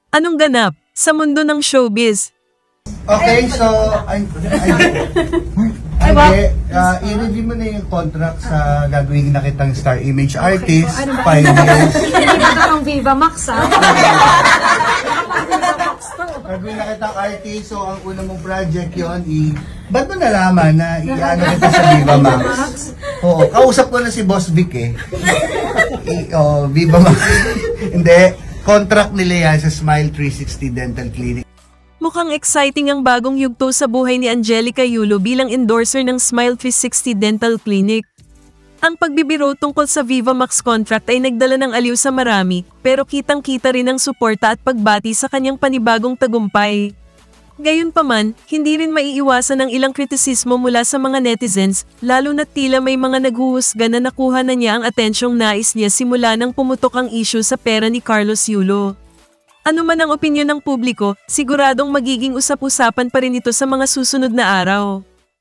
Anong ganap sa mundo ng showbiz? Okay, so, i-review mo na yung contract sa gagawin na kitang star image artist, 5 years. Hindi ba ito ang Viva Max, ha? Gagawin na kitang artist, so ang una mong project yun, ba't mo nalaman na i-ano kita sa Viva Max? Oo, kausap ko na si Boss Vic eh. Viva Max. Hindi, contract nila yan sa Smile 360 Dental Clinic. Mukhang exciting ang bagong yugto sa buhay ni Angelica Yulo bilang endorser ng Smile 360 Dental Clinic. Ang pagbibiro tungkol sa Viva Max contract ay nagdala ng aliw sa marami, pero kitang-kita rin ang suporta at pagbati sa kanyang panibagong tagumpay. Gayunpaman, hindi rin maiiwasan ang ilang kritisismo mula sa mga netizens, lalo na tila may mga naghuhusga na nakuha na niya ang atensyong nais niya simula nang pumutok ang issue sa pera ni Carlos Yulo. Ano man ang opinyon ng publiko, siguradong magiging usap-usapan pa rin ito sa mga susunod na araw.